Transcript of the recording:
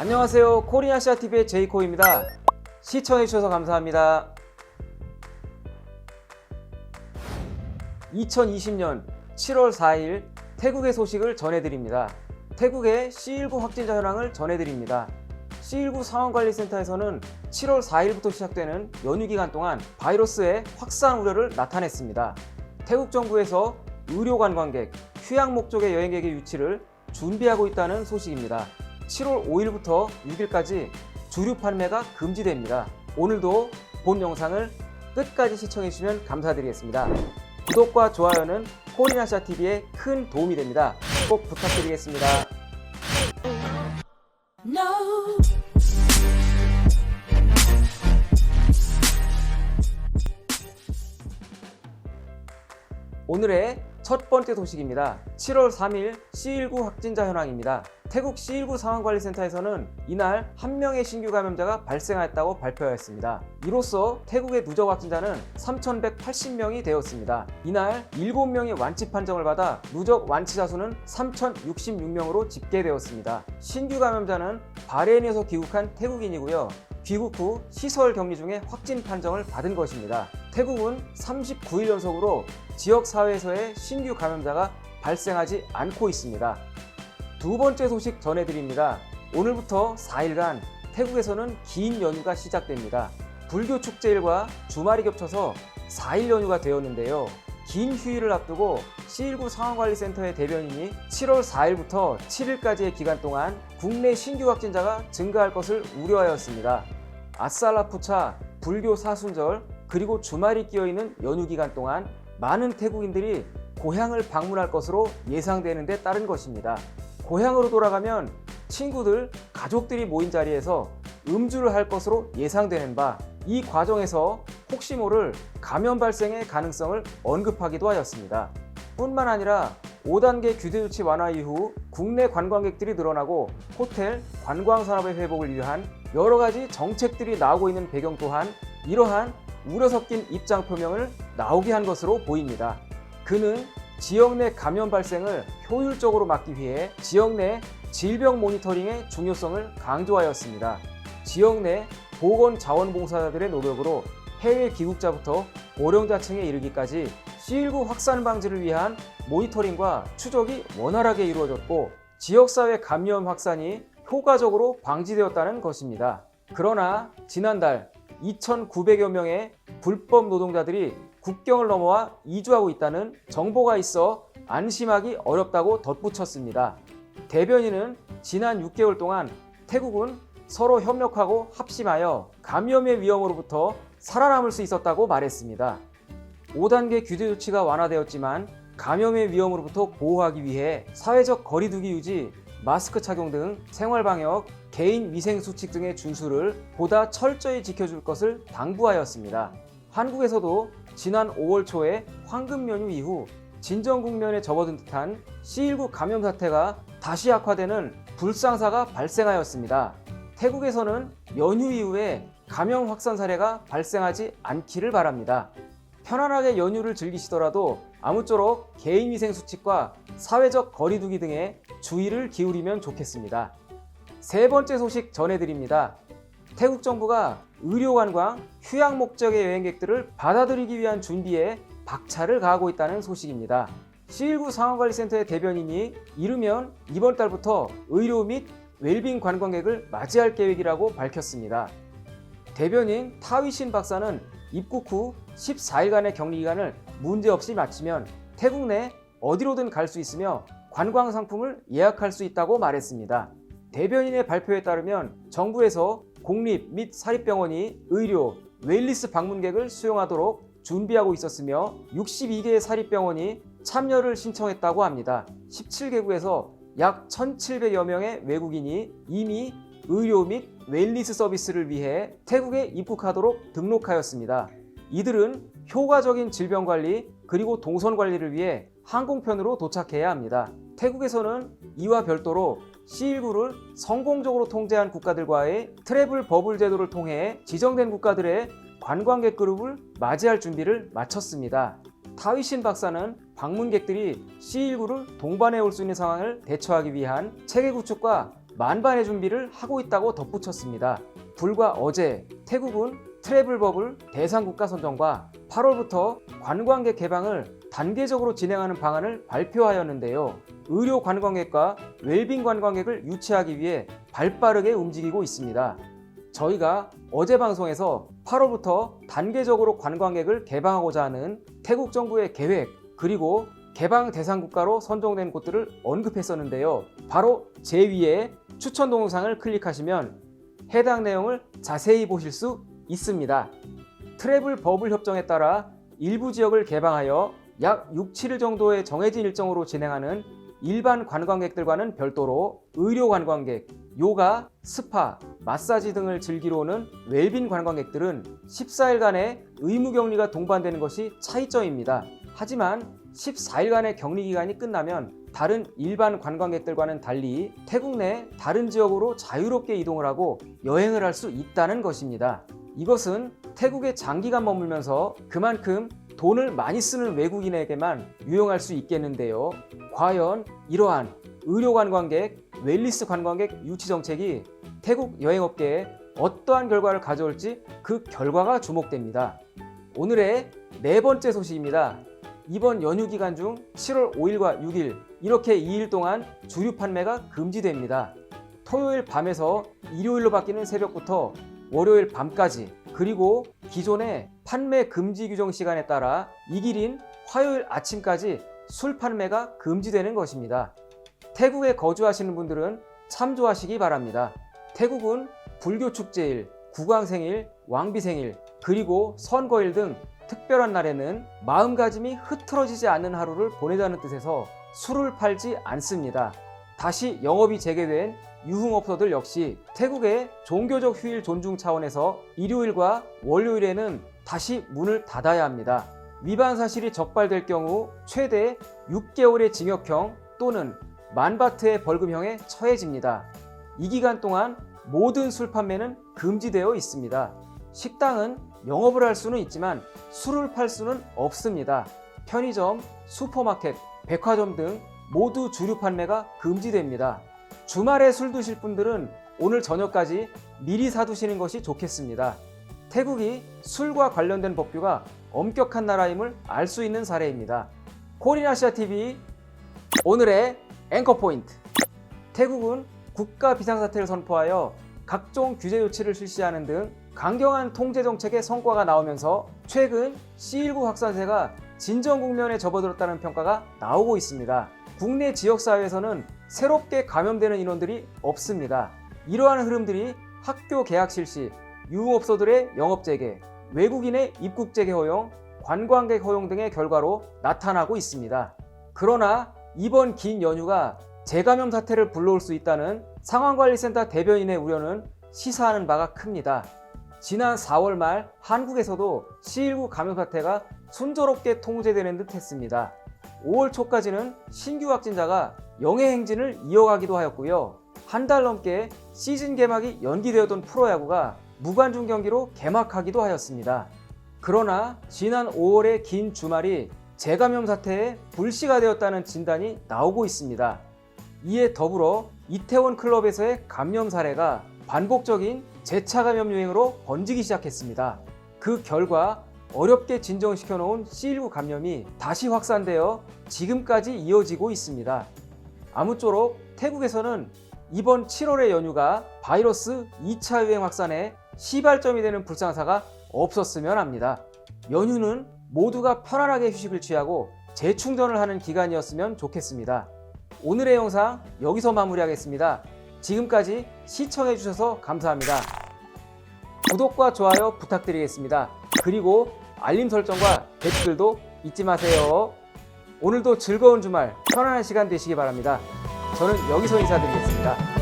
안녕하세요. 코리아시아TV의 제이코입니다. 시청해주셔서 감사합니다. 2020년 7월 4일 태국의 소식을 전해드립니다. 태국의 C19 확진자 현황을 전해드립니다. C19 상황관리센터에서는 7월 4일부터 시작되는 연휴 기간 동안 바이러스의 확산 우려를 나타냈습니다. 태국 정부에서 의료 관광객, 휴양 목적의 여행객의 유치를 준비하고 있다는 소식입니다. 7월 5일부터 6일까지 주류 판매가 금지됩니다. 오늘도 본 영상을 끝까지 시청해주시면 감사드리겠습니다. 구독과 좋아요는 코리아시아TV에 큰 도움이 됩니다. 꼭 부탁드리겠습니다. No. 오늘의 첫 번째 소식입니다. 7월 3일 C19 확진자 현황입니다. 태국 C19 상황관리센터에서는 이날 한 명의 신규 감염자가 발생하였다고 발표하였습니다. 이로써 태국의 누적 확진자는 3,180명이 되었습니다. 이날 7명이 완치 판정을 받아 누적 완치자 수는 3,066명으로 집계되었습니다. 신규 감염자는 바레인에서 귀국한 태국인이고요. 귀국 후 시설 격리 중에 확진 판정을 받은 것입니다. 태국은 39일 연속으로 지역사회에서의 신규 감염자가 발생하지 않고 있습니다. 두 번째 소식 전해드립니다. 오늘부터 4일간 태국에서는 긴 연휴가 시작됩니다. 불교 축제일과 주말이 겹쳐서 4일 연휴가 되었는데요. 긴 휴일을 앞두고 C19 상황관리센터의 대변인이 7월 4일부터 7일까지의 기간 동안 국내 신규 확진자가 증가할 것을 우려하였습니다. 아살라푸차, 불교 사순절, 그리고 주말이 끼어있는 연휴 기간 동안 많은 태국인들이 고향을 방문할 것으로 예상되는 데 따른 것입니다. 고향으로 돌아가면 친구들, 가족들이 모인 자리에서 음주를 할 것으로 예상되는 바, 이 과정에서 혹시 모를 감염 발생의 가능성을 언급하기도 하였습니다. 뿐만 아니라 5단계 규제 조치 완화 이후 국내 관광객들이 늘어나고 호텔, 관광산업의 회복을 위한 여러 가지 정책들이 나오고 있는 배경 또한 이러한 우려 섞인 입장 표명을 나오게 한 것으로 보입니다. 그는 지역 내 감염 발생을 효율적으로 막기 위해 지역 내 질병 모니터링의 중요성을 강조하였습니다. 지역 내 보건자원봉사자들의 노력으로 해외 귀국자부터 고령자층에 이르기까지 C19 확산 방지를 위한 모니터링과 추적이 원활하게 이루어졌고 지역사회 감염 확산이 효과적으로 방지되었다는 것입니다. 그러나 지난달 2,900여 명의 불법 노동자들이 국경을 넘어와 이주하고 있다는 정보가 있어 안심하기 어렵다고 덧붙였습니다. 대변인은 지난 6개월 동안 태국은 서로 협력하고 합심하여 감염의 위험으로부터 살아남을 수 있었다고 말했습니다. 5단계 규제 조치가 완화되었지만 감염의 위험으로부터 보호하기 위해 사회적 거리두기 유지, 마스크 착용 등 생활방역, 개인 위생 수칙 등의 준수를 보다 철저히 지켜줄 것을 당부하였습니다. 한국에서도 지난 5월 초에 황금 연휴 이후 진정 국면에 접어든 듯한 C19 감염 사태가 다시 악화되는 불상사가 발생하였습니다. 태국에서는 연휴 이후에 감염 확산 사례가 발생하지 않기를 바랍니다. 편안하게 연휴를 즐기시더라도 아무쪼록 개인위생 수칙과 사회적 거리두기 등에 주의를 기울이면 좋겠습니다. 세 번째 소식 전해드립니다. 태국 정부가 의료관광, 휴양 목적의 여행객들을 받아들이기 위한 준비에 박차를 가하고 있다는 소식입니다. C19 상황관리센터의 대변인이 이르면 이번 달부터 의료 및 웰빙 관광객을 맞이할 계획이라고 밝혔습니다. 대변인 타위신 박사는 입국 후 14일간의 격리 기간을 문제없이 마치면 태국 내 어디로든 갈 수 있으며 관광 상품을 예약할 수 있다고 말했습니다. 대변인의 발표에 따르면 정부에서 공립 및 사립병원이 의료, 웰니스 방문객을 수용하도록 준비하고 있었으며 62개의 사립병원이 참여를 신청했다고 합니다. 17개국에서 약 1,700여 명의 외국인이 이미 의료 및 웰니스 서비스를 위해 태국에 입국하도록 등록하였습니다. 이들은 효과적인 질병관리 그리고 동선관리를 위해 항공편으로 도착해야 합니다. 태국에서는 이와 별도로 C19를 성공적으로 통제한 국가들과의 트래블 버블 제도를 통해 지정된 국가들의 관광객 그룹을 맞이할 준비를 마쳤습니다. 타위신 박사는 방문객들이 C19를 동반해 올 수 있는 상황을 대처하기 위한 체계 구축과 만반의 준비를 하고 있다고 덧붙였습니다. 불과 어제 태국은 트래블 버블 대상국가 선정과 8월부터 관광객 개방을 단계적으로 진행하는 방안을 발표하였는데요. 의료 관광객과 웰빙 관광객을 유치하기 위해 발빠르게 움직이고 있습니다. 저희가 어제 방송에서 8월부터 단계적으로 관광객을 개방하고자 하는 태국 정부의 계획, 그리고 개방 대상 국가로 선정된 곳들을 언급했었는데요. 바로 제 위에 추천 동영상을 클릭하시면 해당 내용을 자세히 보실 수 있습니다. 트래블 버블 협정에 따라 일부 지역을 개방하여 약 6, 7일 정도의 정해진 일정으로 진행하는 일반 관광객들과는 별도로 의료 관광객, 요가, 스파, 마사지 등을 즐기러 오는 웰빙 관광객들은 14일간의 의무 격리가 동반되는 것이 차이점입니다. 하지만 14일간의 격리 기간이 끝나면 다른 일반 관광객들과는 달리 태국 내 다른 지역으로 자유롭게 이동을 하고 여행을 할 수 있다는 것입니다. 이것은 태국에 장기간 머물면서 그만큼 돈을 많이 쓰는 외국인에게만 유용할 수 있겠는데요. 과연 이러한 의료 관광객, 웰니스 관광객 유치 정책이 태국 여행업계에 어떠한 결과를 가져올지 그 결과가 주목됩니다. 오늘의 네 번째 소식입니다. 이번 연휴 기간 중 7월 5일과 6일 이렇게 2일 동안 주류 판매가 금지됩니다. 토요일 밤에서 일요일로 바뀌는 새벽부터 월요일 밤까지, 그리고 기존의 판매 금지 규정 시간에 따라 이 길인 화요일 아침까지 술 판매가 금지되는 것입니다. 태국에 거주하시는 분들은 참조하시기 바랍니다. 태국은 불교 축제일, 국왕생일, 왕비생일, 그리고 선거일 등 특별한 날에는 마음가짐이 흐트러지지 않는 하루를 보내자는 뜻에서 술을 팔지 않습니다. 다시 영업이 재개된 유흥업소들 역시 태국의 종교적 휴일 존중 차원에서 일요일과 월요일에는 다시 문을 닫아야 합니다. 위반 사실이 적발될 경우 최대 6개월의 징역형 또는 10,000바트의 벌금형에 처해집니다. 이 기간 동안 모든 술 판매는 금지되어 있습니다. 식당은 영업을 할 수는 있지만 술을 팔 수는 없습니다. 편의점, 슈퍼마켓, 백화점 등 모두 주류 판매가 금지됩니다. 주말에 술 드실 분들은 오늘 저녁까지 미리 사두시는 것이 좋겠습니다. 태국이 술과 관련된 법규가 엄격한 나라임을 알 수 있는 사례입니다. 코리아시아TV 오늘의 앵커 포인트. 태국은 국가 비상사태를 선포하여 각종 규제 조치를 실시하는 등 강경한 통제 정책의 성과가 나오면서 최근 C19 확산세가 진정 국면에 접어들었다는 평가가 나오고 있습니다. 국내 지역사회에서는 새롭게 감염되는 인원들이 없습니다. 이러한 흐름들이 학교 개학 실시, 유흥업소들의 영업 재개, 외국인의 입국 재개 허용, 관광객 허용 등의 결과로 나타나고 있습니다. 그러나 이번 긴 연휴가 재감염 사태를 불러올 수 있다는 상황관리센터 대변인의 우려는 시사하는 바가 큽니다. 지난 4월 말 한국에서도 C19 감염 사태가 순조롭게 통제되는 듯 했습니다. 5월 초까지는 신규 확진자가 영해 행진을 이어가기도 하였고요. 한 달 넘게 시즌 개막이 연기되었던 프로야구가 무관중 경기로 개막하기도 하였습니다. 그러나 지난 5월의 긴 주말이 재감염 사태의 불씨가 되었다는 진단이 나오고 있습니다. 이에 더불어 이태원 클럽에서의 감염 사례가 반복적인 재차 감염 유행으로 번지기 시작했습니다. 그 결과 어렵게 진정시켜 놓은 C19 감염이 다시 확산되어 지금까지 이어지고 있습니다. 아무쪼록 태국에서는 이번 7월의 연휴가 바이러스 2차 유행 확산에 시발점이 되는 불상사가 없었으면 합니다. 연휴는 모두가 편안하게 휴식을 취하고 재충전을 하는 기간이었으면 좋겠습니다. 오늘의 영상 여기서 마무리하겠습니다. 지금까지 시청해주셔서 감사합니다. 구독과 좋아요 부탁드리겠습니다. 그리고 알림 설정과 댓글도 잊지 마세요. 오늘도 즐거운 주말, 편안한 시간 되시기 바랍니다. 저는 여기서 인사드리겠습니다.